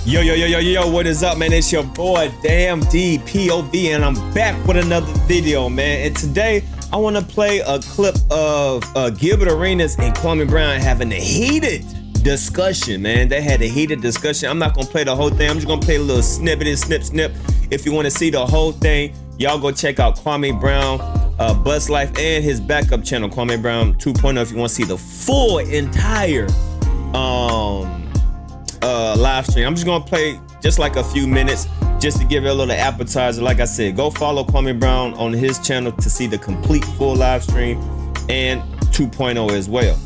Yo, what is up, man? It's your boy, Damn DPOV, and I'm back with another video, man. And today, I want to play a clip of Gilbert Arenas and Kwame Brown having a heated discussion, man. They had a heated discussion. I'm not going to play the whole thing. I'm just going to play a little snippet and snip. If you want to see the whole thing, y'all go check out Kwame Brown, Buzz Life, and his backup channel, Kwame Brown 2.0, if you want to see the full entire live stream. I'm just gonna play just like a few minutes just to give you a little appetizer. Like I said, go follow Kwame Brown on his channel to see the complete full live stream and 2.0 as well.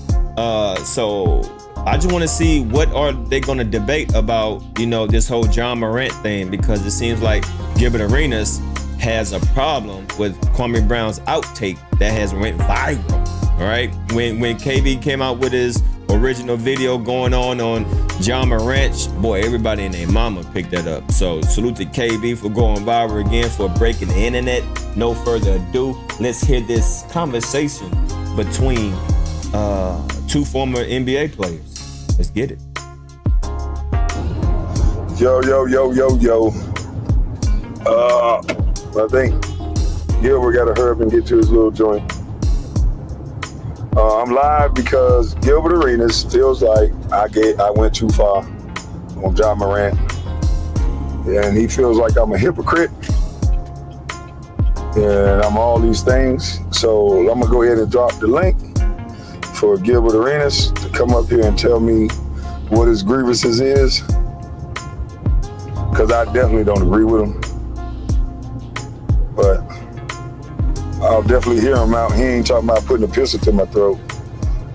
So I just want to see what are they going to debate about, you know, this whole John Morant thing, because it seems like Gilbert Arenas has a problem with Kwame Brown's outtake that has went viral. All right, when KB came out with his original video going on John Morant, boy, everybody and their mama picked that up. So salute to KB for going viral again, for breaking the internet. No further ado, let's hear this conversation between two former NBA players. Let's get it. Yo. I think Gilbert got to hurry up and get to his little joint. I'm live because Gilbert Arenas feels like I went too far on John Morant, and he feels like I'm a hypocrite and I'm all these things. So I'm gonna go ahead and drop the link for Gilbert Arenas to come up here and tell me what his grievances is, because I definitely don't agree with him, but I'll definitely hear him out. He ain't talking about putting a pistol to my throat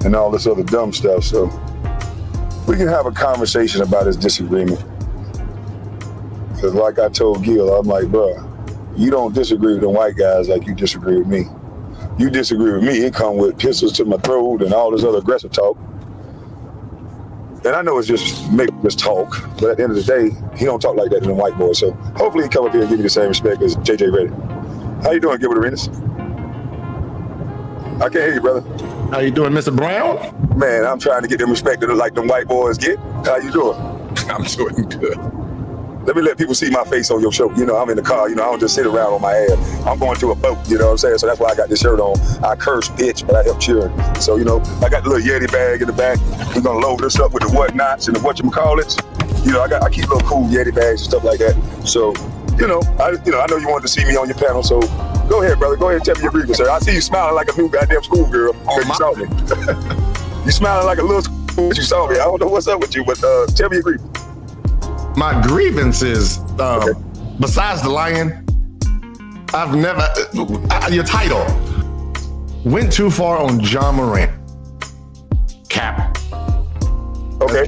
and all this other dumb stuff. So we can have a conversation about his disagreement. Because like I told Gil, I'm like, bro, you don't disagree with the white guys like you disagree with me. You disagree with me, it come with pistols to my throat and all this other aggressive talk. And I know it's just making this talk, but at the end of the day, he don't talk like that to the white boys. So hopefully he come up here and give you the same respect as JJ Reddick. How you doing, Gilbert Arenas? I can't hear you, brother. How you doing, Mr. Brown? Man, I'm trying to get them respect that like them white boys get. How you doing? I'm doing good. Let me let people see my face on your show. You know, I'm in the car. You know, I don't just sit around on my ass. I'm going to a boat, you know what I'm saying? So that's why I got this shirt on. I curse, bitch, but I help cheering. So, you know, I got the little Yeti bag in the back. We're going to load this up with the whatnots and the whatchamacallits. You know, I keep little cool Yeti bags and stuff like that. So, I know you wanted to see me on your panel, so go ahead, brother. Go ahead and tell me your grievance, sir. I see you smiling like a new goddamn schoolgirl because you saw me. You smiling like a little school because you saw me. I don't know what's up with you, but tell me your grievance. My grievance is, besides the lion, I've never, your title, went too far on John Morant. Cap. Okay.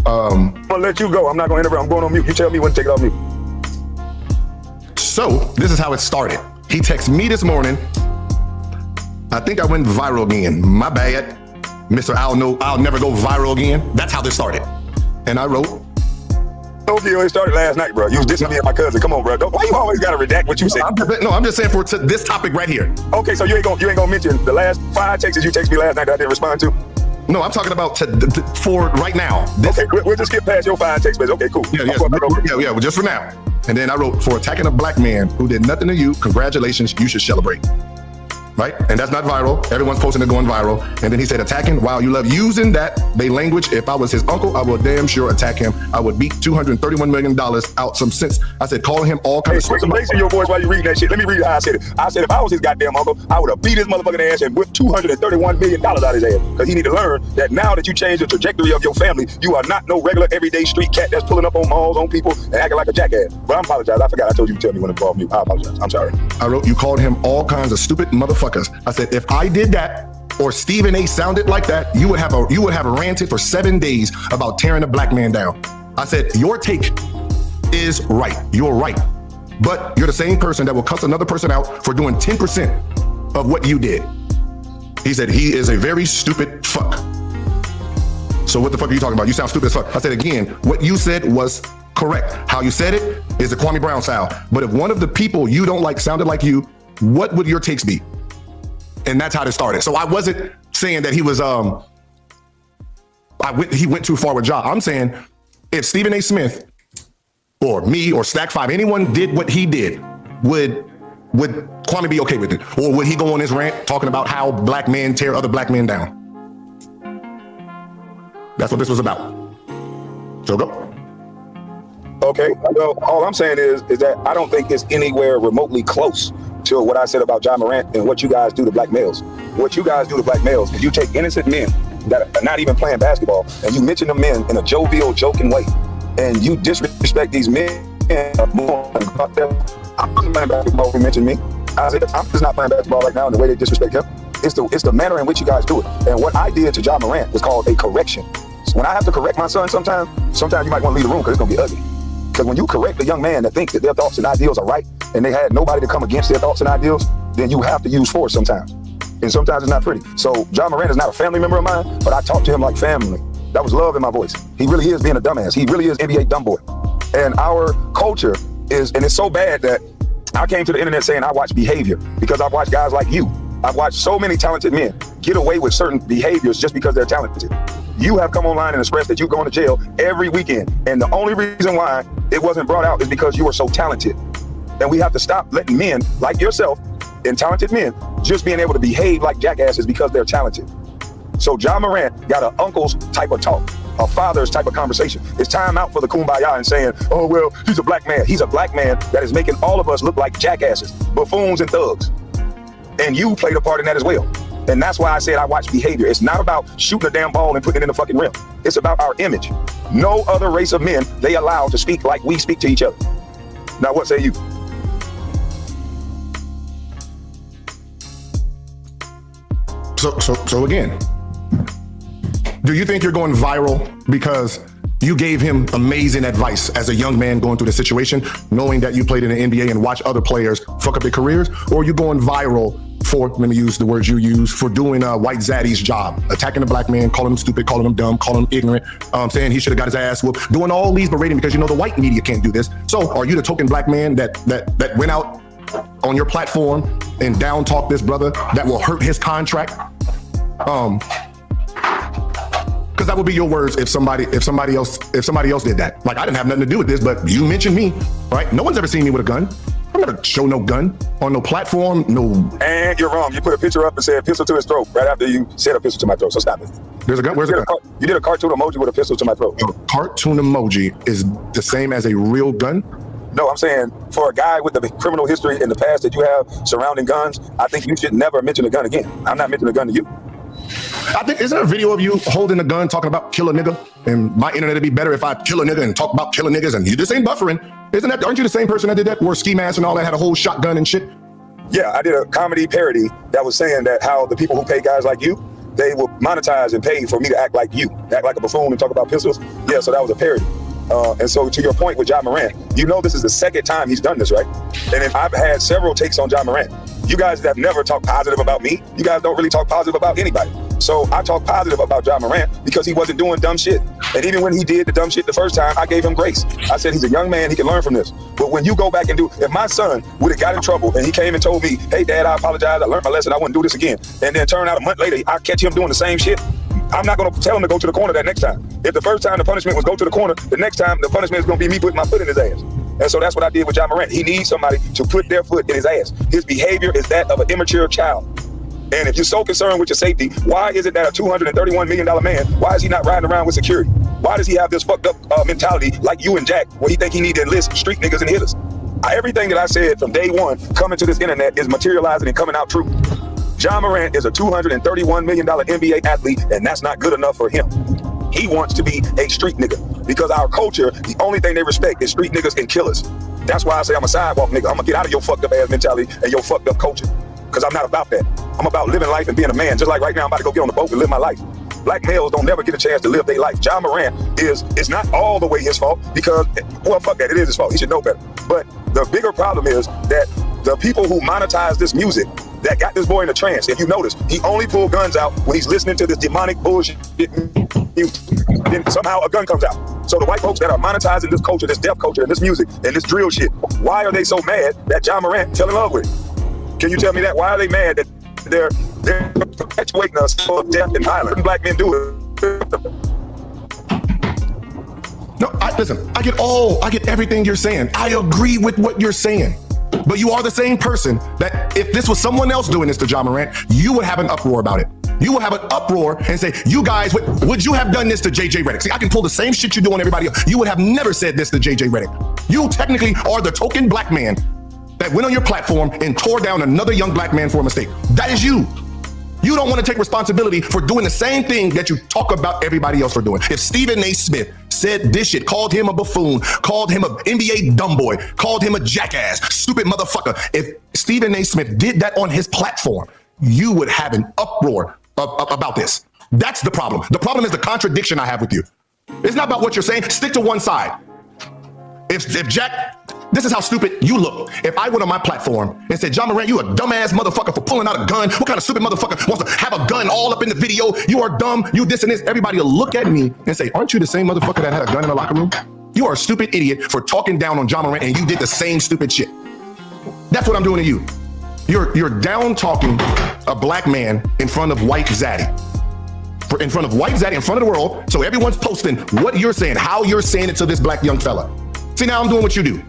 I'm gonna let you go. I'm not gonna interrupt. I'm going on mute. You tell me when to take it off mute. So this is how it started. He texted me this morning. I think I went viral again. My bad, Mr. I'll never go viral again. That's how this started. And I wrote, okay, it started last night, bro. You was dissing me and my cousin. Come on, bro. Why you always gotta redact what you said? I'm just saying for this topic right here. Okay, so you ain't gonna mention the last 5 texts you texted me last night that I didn't respond to? No, I'm talking about for right now. Okay, we'll just skip past your 5 text messages. Okay, cool. Yeah, well, just for now. And then I wrote, for attacking a black man who did nothing to you, congratulations, you should celebrate. Right? And that's not viral. Everyone's posting it going viral. And then he said, attacking, while you love using that they language, if I was his uncle, I would damn sure attack him. I would beat $231 million out some sense. I said, calling him all kinds of put some bass in your voice while you read that shit. Let me read how I said it. I said, if I was his goddamn uncle, I would have beat his motherfucking ass and whipped $231 million out of his ass. Because he need to learn that now that you changed the trajectory of your family, you are not no regular everyday street cat that's pulling up on malls, on people, and acting like a jackass. But I apologize. I forgot I told you to tell me when to call me. I apologize. I'm sorry. I wrote, you called him all kinds of stupid motherfuckers. I said, if I did that, or Stephen A sounded like that, you would have ranted for 7 days about tearing a black man down. I said, your take is right. You're right. But you're the same person that will cuss another person out for doing 10% of what you did. He said, he is a very stupid fuck. So what the fuck are you talking about? You sound stupid as fuck. I said, again, what you said was correct. How you said it is the Kwame Brown style. But if one of the people you don't like sounded like you, what would your takes be? And that's how it started. So I wasn't saying that he was, he went too far with Ja. I'm saying if Stephen A. Smith or me or Stack 5, anyone did what he did, would Kwame be okay with it? Or would he go on his rant talking about how black men tear other black men down? That's what this was about. So go. Okay, well, all I'm saying is that I don't think it's anywhere remotely close to what I said about John Morant and what you guys do to black males. What you guys do to black males is you take innocent men that are not even playing basketball and you mention the men in a jovial, joking way, and you disrespect these men. I'm not playing basketball. You mentioned me. I said I'm just not playing basketball right now, and the way they disrespect him, it's the manner in which you guys do it. And what I did to John Morant was called a correction. So when I have to correct my son, sometimes you might want to leave the room because it's gonna be ugly. Because when you correct a young man that thinks that their thoughts and ideals are right, and they had nobody to come against their thoughts and ideals, then you have to use force sometimes. And sometimes it's not pretty. So John Morant is not a family member of mine, but I talk to him like family. That was love in my voice. He really is being a dumbass. He really is NBA dumb boy. And our culture is, and it's so bad that I came to the internet saying I watch behavior because I've watched guys like you. I've watched so many talented men get away with certain behaviors just because they're talented. You have come online and expressed that you're going to jail every weekend. And the only reason why it wasn't brought out is because you were so talented. And we have to stop letting men like yourself and talented men just being able to behave like jackasses because they're talented. So John Morant got an uncle's type of talk, a father's type of conversation. It's time out for the kumbaya and saying, oh, well, he's a black man. He's a black man that is making all of us look like jackasses, buffoons and thugs. And you played a part in that as well. And that's why I said I watch behavior. It's not about shooting a damn ball and putting it in the fucking rim. It's about our image. No other race of men they allow to speak like we speak to each other. Now, what say you? So again, do you think you're going viral because you gave him amazing advice as a young man going through the situation, knowing that you played in the NBA and watch other players fuck up their careers? Or are you going viral for, let me use the words you use, for doing White Zaddy's job, attacking a black man, calling him stupid, calling him dumb, calling him ignorant, saying he should have got his ass whooped, doing all these berating because you know the white media can't do this. So are you the token black man that went out on your platform and down talk this brother that will hurt his contract? Because that would be your words if somebody else did that. Like, I didn't have nothing to do with this, but you mentioned me, right? No one's ever seen me with a gun. I'm never show no gun on no platform, no. And you're wrong. You put a picture up and said pistol to his throat right after you said a pistol to my throat. So stop it. There's a gun. Where's the gun? You did a cartoon emoji with a pistol to my throat. A cartoon emoji is the same as a real gun? No, I'm saying for a guy with the criminal history in the past that you have surrounding guns, I think you should never mention a gun again. I'm not mentioning a gun to you. I think, isn't there a video of you holding a gun talking about kill a nigga? And my internet would be better if I kill a nigga and talk about killing niggas and you just ain't buffering. Aren't you the same person that did that? Wore ski mask and all that, had a whole shotgun and shit? Yeah, I did a comedy parody that was saying that how the people who pay guys like you, they will monetize and pay for me to act like you, act like a buffoon and talk about pistols. Yeah, so that was a parody. And so to your point with John Morant, you know this is the second time he's done this, right? And then I've had several takes on John Morant. You guys have never talked positive about me. You guys don't really talk positive about anybody. So I talk positive about John Morant because he wasn't doing dumb shit. And even when he did the dumb shit the first time, I gave him grace. I said, he's a young man, he can learn from this. But when you go back and if my son would have got in trouble and he came and told me, hey dad, I apologize, I learned my lesson, I wouldn't do this again. And then turn out a month later, I catch him doing the same shit. I'm not gonna tell him to go to the corner that next time. If the first time the punishment was go to the corner, the next time the punishment is gonna be me putting my foot in his ass. And so that's what I did with John Morant. He needs somebody to put their foot in his ass. His behavior is that of an immature child. And if you're so concerned with your safety, why is it that a $231 million man, why is he not riding around with security? Why does he have this fucked up mentality like you and Jack, where he think he need to enlist street niggas and hitters? Everything that I said from day one coming to this internet is materializing and coming out true. John Morant is a $231 million NBA athlete, and that's not good enough for him. He wants to be a street nigga because our culture, the only thing they respect is street niggas and killers. That's why I say I'm a sidewalk nigga. I'm gonna get out of your fucked up ass mentality and your fucked up culture because I'm not about that. I'm about living life and being a man. Just like right now, I'm about to go get on the boat and live my life. Black males don't never get a chance to live their life. John Morant it's not all the way his fault because, well, fuck that, it is his fault. He should know better. But the bigger problem is that the people who monetize this music that got this boy in a trance, if you notice, he only pulled guns out when he's listening to this demonic bullshit music. Then somehow a gun comes out. So the white folks that are monetizing this culture, this deaf culture, and this music, and this drill shit, why are they so mad that John Morant fell in love with it? Can you tell me that? Why are they mad that they're perpetuating us for death and violence? Black men do it. No, listen, I get everything you're saying. I agree with what you're saying. But you are the same person that if this was someone else doing this to Ja Morant, you would have an uproar about it. You would have an uproar and say, you guys, would you have done this to JJ Redick? See, I can pull the same shit you do on everybody else. You would have never said this to JJ Redick. You technically are the token black man that went on your platform and tore down another young black man for a mistake. That is you. You don't want to take responsibility for doing the same thing that you talk about everybody else for doing. If Stephen A. Smith said this shit, called him a buffoon, called him an NBA dumb boy, called him a jackass, stupid motherfucker. If Stephen A. Smith did that on his platform, you would have an uproar about this. That's the problem. The problem is the contradiction I have with you. It's not about what you're saying. Stick to one side. If Jack, this is how stupid you look. If I went on my platform and said, Ja Morant, you a dumbass motherfucker for pulling out a gun. What kind of stupid motherfucker wants to have a gun all up in the video? You are dumb, you this and this. Everybody will look at me and say, aren't you the same motherfucker that had a gun in the locker room? You are a stupid idiot for talking down on Ja Morant and you did the same stupid shit. That's what I'm doing to you. You're down talking a black man in front of white Zaddy. In front of white Zaddy, in front of the world. So everyone's posting what you're saying, how you're saying it to this black young fella. See, now I'm doing what you do.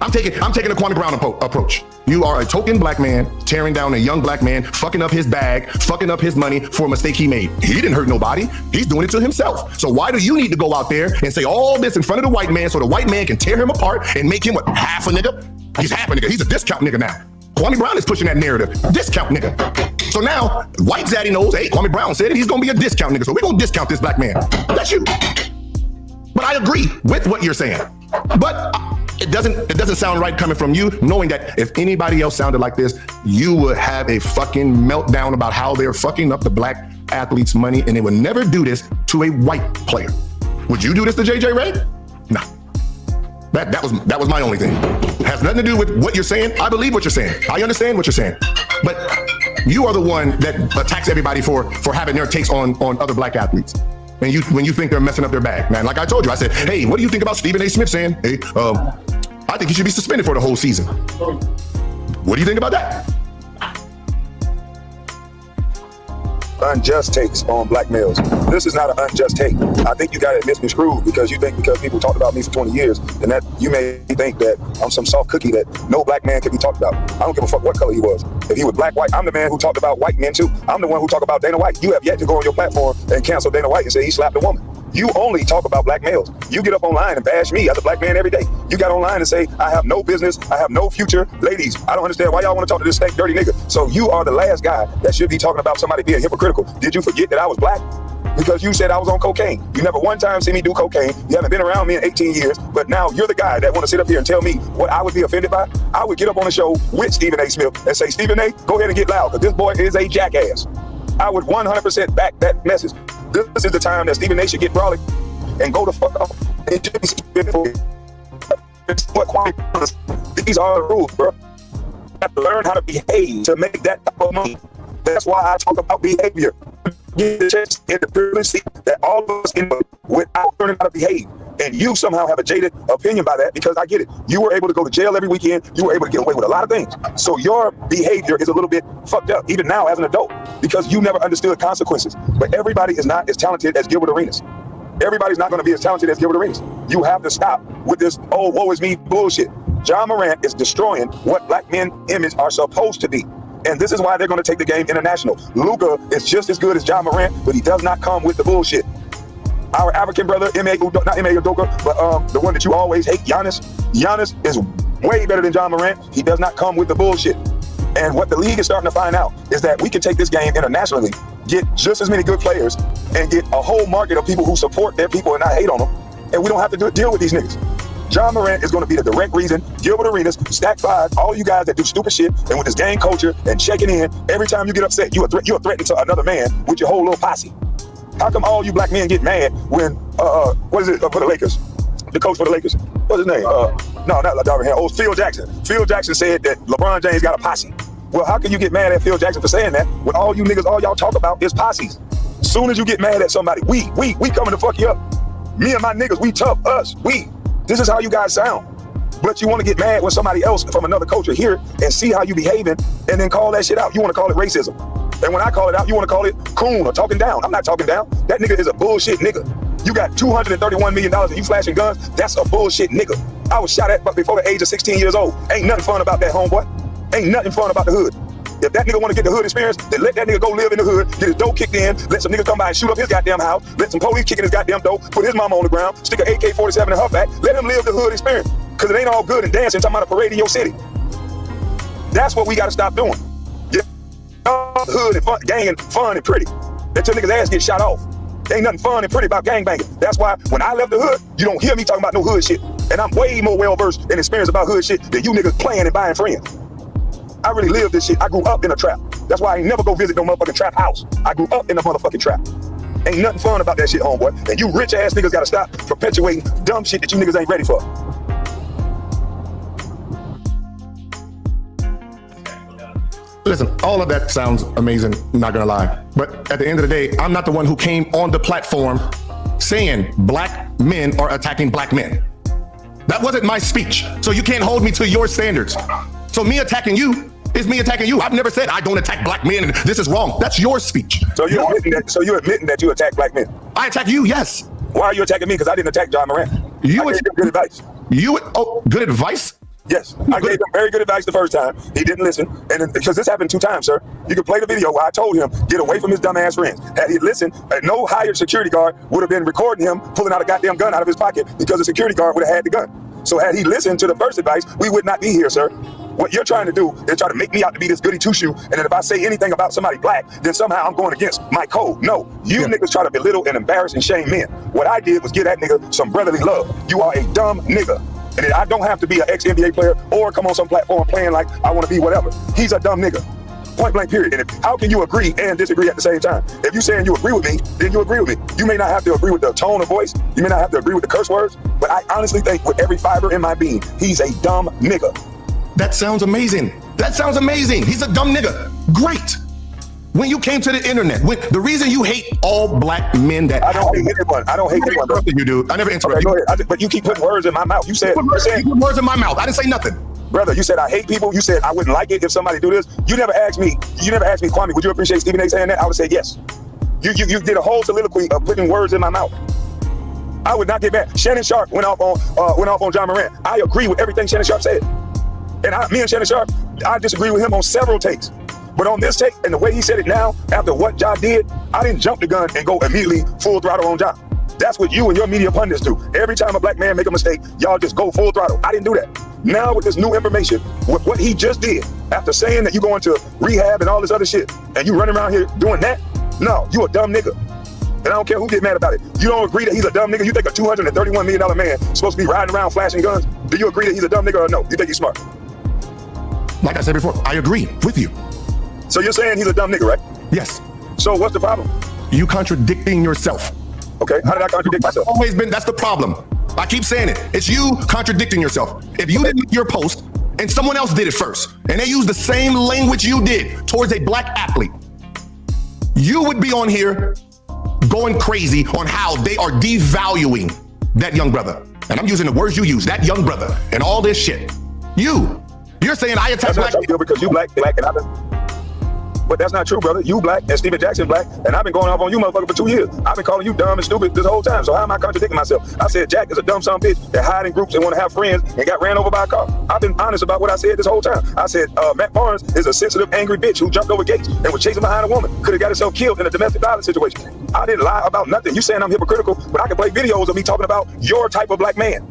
I'm taking a Kwame Brown approach. You are a token black man tearing down a young black man, fucking up his bag, fucking up his money for a mistake he made. He didn't hurt nobody. He's doing it to himself. So why do you need to go out there and say all this in front of the white man so the white man can tear him apart and make him what, half a nigga? He's half a nigga. He's a discount nigga now. Kwame Brown is pushing that narrative. Discount nigga. So now white Zaddy knows, hey, Kwame Brown said it, he's gonna be a discount nigga. So we're gonna discount this black man. That's you. But I agree with what you're saying. But it doesn't sound right coming from you, knowing that if anybody else sounded like this, you would have a fucking meltdown about how they're fucking up the black athletes' money, and they would never do this to a white player. Would you do this to JJ Redick? No. That was my only thing. It has nothing to do with what you're saying. I believe what you're saying. I understand what you're saying. But you are the one that attacks everybody for having their takes on other black athletes. And when you think they're messing up their bag, man. Like I told you, I said, hey, what do you think about Stephen A. Smith saying, hey, I think he should be suspended for the whole season. What do you think about that? Unjust takes on black males. This is not an unjust take. I think you got it misconstrued because you think because people talked about me for 20 years, and that you may think that I'm some soft cookie that no black man can be talked about. I don't give a fuck what color he was. If he was black, white, I'm the man who talked about white men too. I'm the one who talked about Dana White. You have yet to go on your platform and cancel Dana White and say he slapped a woman. You only talk about black males. You get up online and bash me as a black man every day. You got online and say, I have no business, I have no future. Ladies, I don't understand why y'all want to talk to this stank, dirty nigga. So you are the last guy that should be talking about somebody being hypocritical. Did you forget that I was black? Because you said I was on cocaine. You never one time see me do cocaine. You haven't been around me in 18 years, but now you're the guy that want to sit up here and tell me what I would be offended by. I would get up on the show with Stephen A. Smith and say, Stephen A., go ahead and get loud, because this boy is a jackass. I would 100% back that message. This is the time that Stephen A. should get brawling and go the fuck off. These are the rules, bro. You have to learn how to behave to make that type of money. That's why I talk about behavior. Get the chance and the privilege that all of us end up without learning how to behave. And you somehow have a jaded opinion by that, because I get it. You were able to go to jail every weekend. You were able to get away with a lot of things. So your behavior is a little bit fucked up, even now as an adult, because you never understood consequences. But everybody is not as talented as Gilbert Arenas. Everybody's not going to be as talented as Gilbert Arenas. You have to stop with this, oh, woe is me bullshit. Ja Morant is destroying what black men image are supposed to be. And this is why they're going to take the game international. Luka is just as good as Ja Morant, but he does not come with the bullshit. Our African brother, not Ime Udoka, but the one that you always hate, Giannis is way better than Ja Morant. He does not come with the bullshit. And what the league is starting to find out is that we can take this game internationally, get just as many good players, and get a whole market of people who support their people and not hate on them. And we don't have to deal with these niggas. Ja Morant is going to be the direct reason. Gilbert Arenas, Stack 5, all you guys that do stupid shit, and with this gang culture and checking in, every time you get upset, you're threatening to another man with your whole little posse. How come all you black men get mad when, what is it for the Lakers? The coach for the Lakers. What's his name? No, not LaDarvin Ham. Oh, Phil Jackson. Phil Jackson said that LeBron James got a posse. Well, how can you get mad at Phil Jackson for saying that when all you niggas, all y'all talk about is posses? Soon as you get mad at somebody, we coming to fuck you up. Me and my niggas, we tough, us, we. This is how you guys sound. But you want to get mad when somebody else from another culture hear it and see how you behaving and then call that shit out. You want to call it racism. And when I call it out, you want to call it coon or talking down. I'm not talking down. That nigga is a bullshit nigga. You got $231 million and you flashing guns? That's a bullshit nigga. I was shot at before the age of 16 years old. Ain't nothing fun about that, homeboy. Ain't nothing fun about the hood. If that nigga want to get the hood experience, then let that nigga go live in the hood, get his dough kicked in, let some nigga come by and shoot up his goddamn house, let some police kick in his goddamn dough, put his mama on the ground, stick an AK-47 in her back, let him live the hood experience. Because it ain't all good and dancing talking about a parade in your city. That's what we got to stop doing. Yeah, hood and fun, gang and fun and pretty. Until niggas' ass get shot off. Ain't nothing fun and pretty about gangbanging. That's why when I left the hood, you don't hear me talking about no hood shit. And I'm way more well-versed and experienced about hood shit than you niggas playing and buying friends. I really lived this shit. I grew up in a trap. That's why I ain't never go visit no motherfucking trap house. I grew up in a motherfucking trap. Ain't nothing fun about that shit, homeboy. And you rich ass niggas gotta stop perpetuating dumb shit that you niggas ain't ready for. Listen, all of that sounds amazing, not gonna lie. But at the end of the day, I'm not the one who came on the platform saying black men are attacking black men. That wasn't my speech. So you can't hold me to your standards. So me attacking you is me attacking you. I've never said I don't attack black men and this is wrong. That's your speech. So you're admitting that you attack black men? I attack you, yes. Why are you attacking me? Because I didn't attack John Morant. I gave him good advice. Good advice? Yes, I gave him very good advice the first time. He didn't listen, and because this happened 2 times, sir. You can play the video where I told him, get away from his dumbass friends. Had he listened, no hired security guard would have been recording him pulling out a goddamn gun out of his pocket because the security guard would have had the gun. So had he listened to the first advice, we would not be here, sir. What you're trying to do is try to make me out to be this goody two-shoe, and then if I say anything about somebody black, then somehow I'm going against my code. No, you niggas try to belittle and embarrass and shame men. What I did was give that nigga some brotherly love. You are a dumb nigga. And I don't have to be an ex-NBA player or come on some platform playing like I want to be whatever. He's a dumb nigga. Point blank period. And how can you agree and disagree at the same time? If you're saying you agree with me, then you agree with me. You may not have to agree with the tone of voice. You may not have to agree with the curse words. But I honestly think with every fiber in my being, he's a dumb nigga. That sounds amazing. That sounds amazing. He's a dumb nigga. Great. When you came to the internet, the reason you hate all black men that I don't hate anyone. I don't hate anyone. You do. I never interrupted you. Go ahead. But you keep putting words in my mouth. You put words in my mouth. I didn't say nothing. Brother, you said I hate people. You said I wouldn't like it if somebody do this. You never asked me, Kwame, would you appreciate Stephen A saying that? I would say yes. You did a whole soliloquy of putting words in my mouth. I would not get mad. Shannon Sharp went off on John Morant. I agree with everything Shannon Sharp said. And me and Shannon Sharp, I disagree with him on several takes. But on this take, and the way he said it now, after what John did, I didn't jump the gun and go immediately full throttle on John. That's what you and your media pundits do. Every time a black man make a mistake, y'all just go full throttle. I didn't do that. Now with this new information, with what he just did, after saying that you going to rehab and all this other shit, and you running around here doing that, no, you a dumb nigga. And I don't care who get mad about it. You don't agree that he's a dumb nigga? You think a $231 million man is supposed to be riding around flashing guns? Do you agree that he's a dumb nigga or no? You think he's smart? Like I said before, I agree with you. So you're saying he's a dumb nigga, right? Yes. So what's the problem? You contradicting yourself. Okay, how did I contradict myself? Always been, that's the problem. I keep saying it. It's you contradicting yourself. If you didn't make your post and someone else did it first, and they used the same language you did towards a black athlete, you would be on here going crazy on how they are devaluing that young brother. And I'm using the words you use, that young brother, and all this shit. You're saying I attack black people because you black, and I've been. But that's not true, brother. You black and Steven Jackson black, and I've been going off on you motherfucker for 2 years. I've been calling you dumb and stupid this whole time. So how am I contradicting myself? I said Jack is a dumb son of a bitch that hide in groups and want to have friends and got ran over by a car. I've been honest about what I said this whole time. I said Matt Barnes is a sensitive, angry bitch who jumped over gates and was chasing behind a woman. Could have got himself killed in a domestic violence situation. I didn't lie about nothing. You saying I'm hypocritical, but I can play videos of me talking about your type of black man.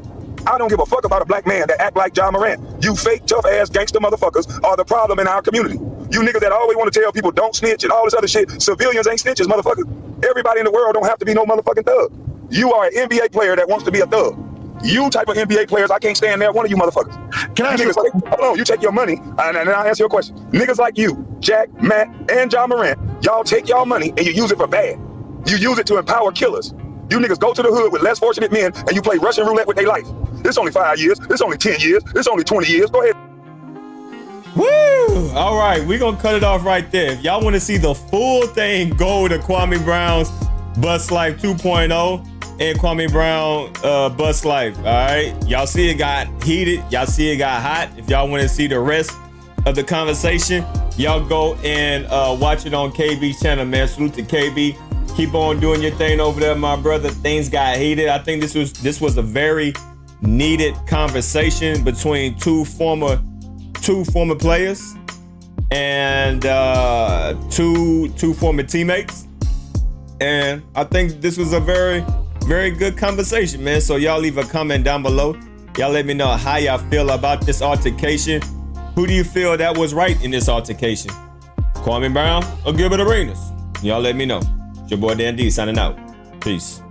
I don't give a fuck about a black man that act like John Morant. You fake, tough-ass gangster motherfuckers are the problem in our community. You niggas that always want to tell people don't snitch and all this other shit. Civilians ain't snitches, motherfuckers. Everybody in the world don't have to be no motherfucking thug. You are an NBA player that wants to be a thug. You type of NBA players, I can't stand there, one of you motherfuckers. Can I ask you hold on, you take your money, and I'll answer your question. Niggas like you, Jack, Matt, and John Morant, y'all take y'all money and you use it for bad. You use it to empower killers. You niggas go to the hood with less fortunate men and you play Russian roulette with their life. It's only 5 years. It's only 10 years. It's only 20 years. Go ahead. Woo! All right, we're going to cut it off right there. If y'all want to see the full thing, go to Kwame Brown's Bust Life 2.0 and Kwame Brown Bust Life. All right, y'all see it got heated. Y'all see it got hot. If y'all want to see the rest of the conversation, y'all go and watch it on KB's channel, man. Salute to KB. Keep on doing your thing over there, my brother. Things got heated. I think this was a very needed conversation between two former players and two former teammates. And I think this was a very, very good conversation, man. So y'all leave a comment down below. Y'all let me know how y'all feel about this altercation. Who do you feel that was right in this altercation? Kwame Brown or Gilbert Arenas? Y'all let me know. It's your boy Dan D signing out. Peace.